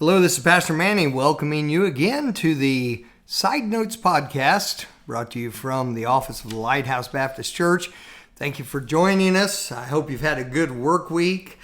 Hello, this is Pastor Manny welcoming you again to the Side Notes podcast, brought to you from the office of the Lighthouse Baptist Church. Thank you for joining us. I hope you've had a good work week.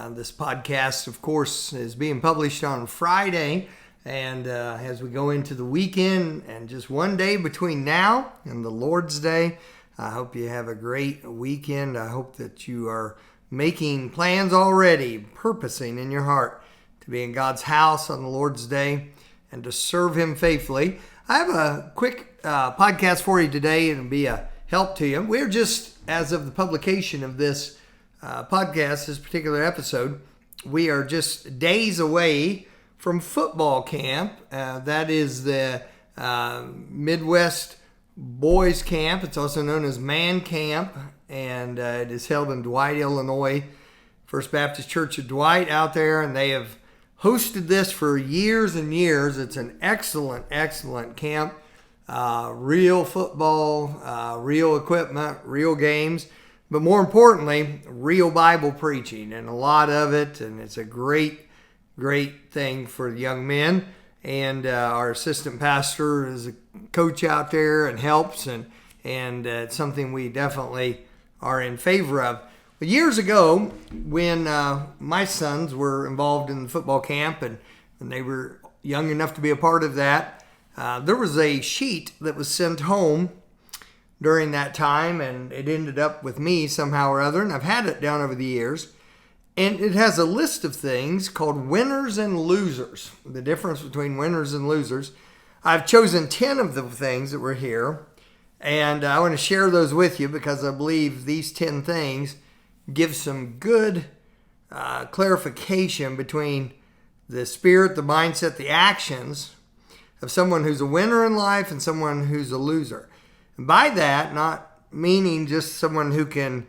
This podcast, of course, is being published on Friday, and as we go into the weekend and just one day between now and the Lord's Day, I hope you have a great weekend. I hope that you are making plans already, purposing in your heart to be in God's house on the Lord's Day and to serve Him faithfully. I have a quick podcast for you today. It'll be a help to you. We're just, as of the publication of this podcast, this particular episode, we are just days away from football camp. That is the Midwest Boys Camp. It's also known as Man Camp, and it is held in Dwight, Illinois. First Baptist Church of Dwight out there, and they have hosted this for years and years. It's an excellent camp. Real football, real equipment, real games, but more importantly, real Bible preaching, and a lot of it. And it's a great thing for young men. And our assistant pastor is a coach out there and helps, and it's something we definitely are in favor of. Years ago, when my sons were involved in the football camp and they were young enough to be a part of that, there was a sheet that was sent home during that time, and it ended up with me somehow or other, and I've had it down over the years. And it has a list of things called winners and losers, the difference between winners and losers. I've chosen 10 of the things that were here, and I want to share those with you because I believe these 10 things give some good clarification between the spirit, the mindset, the actions of someone who's a winner in life and someone who's a loser. And by that, not meaning just someone who can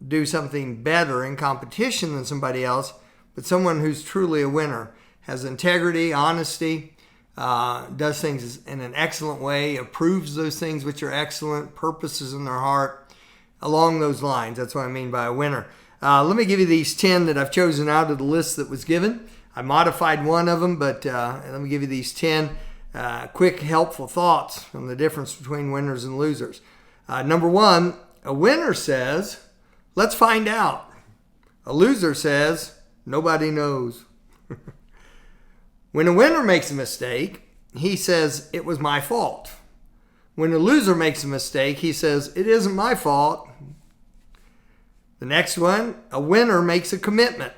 do something better in competition than somebody else, but someone who's truly a winner, has integrity, honesty, does things in an excellent way, approves those things which are excellent, purposes in their heart. Along those lines. That's what I mean by a winner. Let me give you these 10 that I've chosen out of the list that was given. I modified one of them, but let me give you these 10 quick, helpful thoughts on the difference between winners and losers. Number one, a winner says, let's find out. A loser says, nobody knows. When a winner makes a mistake, he says, it was my fault. When a loser makes a mistake, he says, it isn't my fault. The next one, a winner makes a commitment.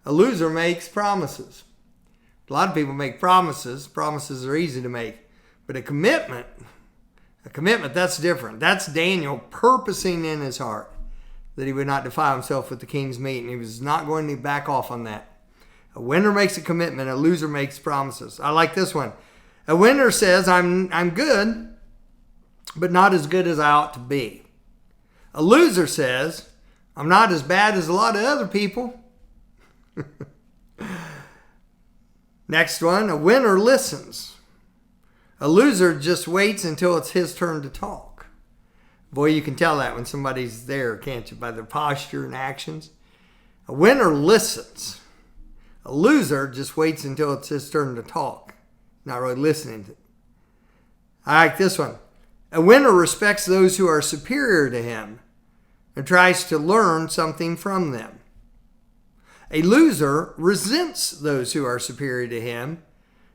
A loser makes promises. A lot of people make promises. Promises are easy to make. But a commitment, that's different. That's Daniel purposing in his heart that he would not defile himself with the king's meat, and he was not going to back off on that. A winner makes a commitment. A loser makes promises. I like this one. A winner says, I'm good, but not as good as I ought to be. A loser says, I'm not as bad as a lot of other people. Next one, a winner listens. A loser just waits until it's his turn to talk. Boy, you can tell that when somebody's there, can't you, by their posture and actions. A winner listens. A loser just waits until it's his turn to talk. Not really listening to it. I like this one. A winner respects those who are superior to him and tries to learn something from them. A loser resents those who are superior to him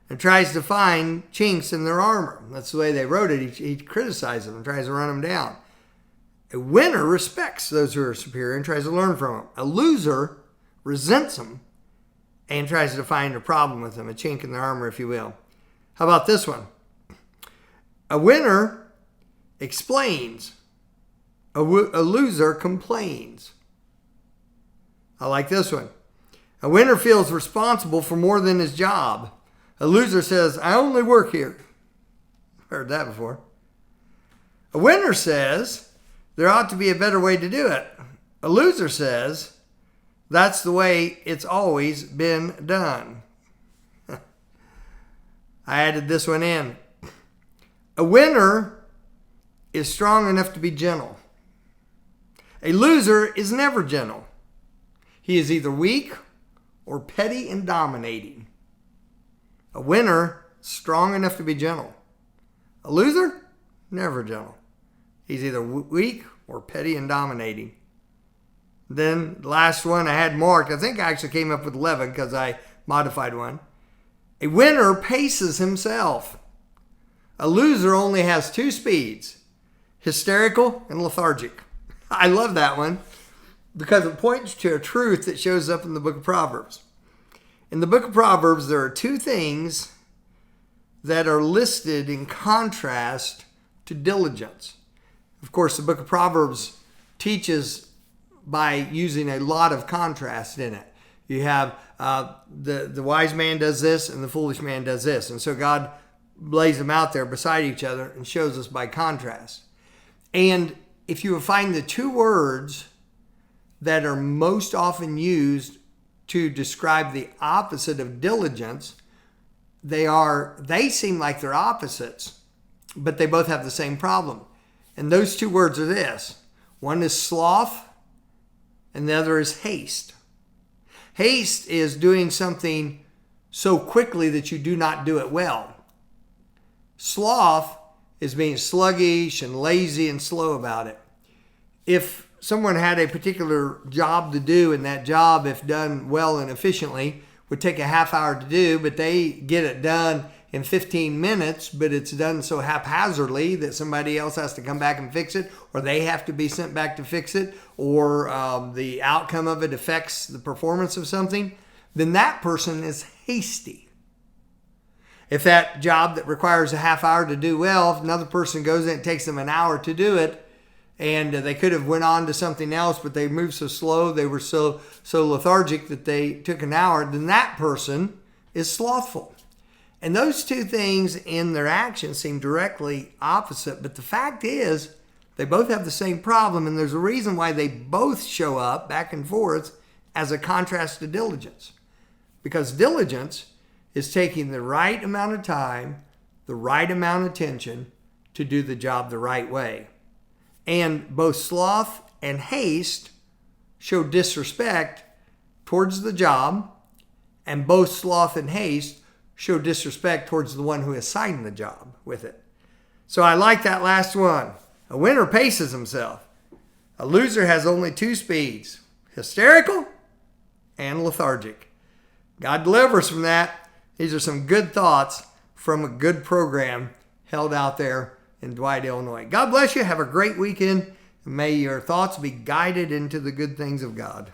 and tries to find chinks in their armor. That's the way they wrote it. He criticizes them and tries to run them down. A winner respects those who are superior and tries to learn from them. A loser resents them and tries to find a problem with them, a chink in their armor, if you will. How about this one? A winner explains. A loser complains. I like this one. A winner feels responsible for more than his job. A loser says, I only work here. Heard that before. A winner says, there ought to be a better way to do it. A loser says, that's the way it's always been done. I added this one in. A winner is strong enough to be gentle. A loser is never gentle. He is either weak or petty and dominating. A winner, strong enough to be gentle. A loser, never gentle. He's either weak or petty and dominating. Then the last one I had marked, I think I actually came up with 11 because I modified one. A winner paces himself. A loser only has 2 speeds, hysterical and lethargic. I love that one because it points to a truth that shows up in the book of Proverbs. In the book of Proverbs, there are 2 things that are listed in contrast to diligence. Of course, the book of Proverbs teaches by using a lot of contrast in it. You have the wise man does this and the foolish man does this. And so God lays them out there beside each other and shows us by contrast. And if you find the 2 words that are most often used to describe the opposite of diligence, they seem like they're opposites, but they both have the same problem. And those 2 words are this. One is sloth and the other is haste. Haste is doing something so quickly that you do not do it well. Sloth is being sluggish and lazy and slow about it. If someone had a particular job to do, and that job, if done well and efficiently, would take a half hour to do, but they get it done in 15 minutes, but it's done so haphazardly that somebody else has to come back and fix it, or they have to be sent back to fix it, or the outcome of it affects the performance of something, then that person is hasty. If that job that requires a half hour to do well, if another person goes in and it takes them an hour to do it, and they could have went on to something else, but they moved so slow, they were so lethargic that they took an hour, then that person is slothful. And those 2 things in their actions seem directly opposite, but the fact is they both have the same problem, and there's a reason why they both show up back and forth as a contrast to diligence. Because diligence is taking the right amount of time, the right amount of attention to do the job the right way. And both sloth and haste show disrespect towards the job, and both sloth and haste show disrespect towards the one who assigned the job with it. So I like that last one. A winner paces himself. A loser has only 2 speeds, hysterical and lethargic. God deliver us from that. These are some good thoughts from a good program held out there in Dwight, Illinois. God bless you. Have a great weekend. May your thoughts be guided into the good things of God.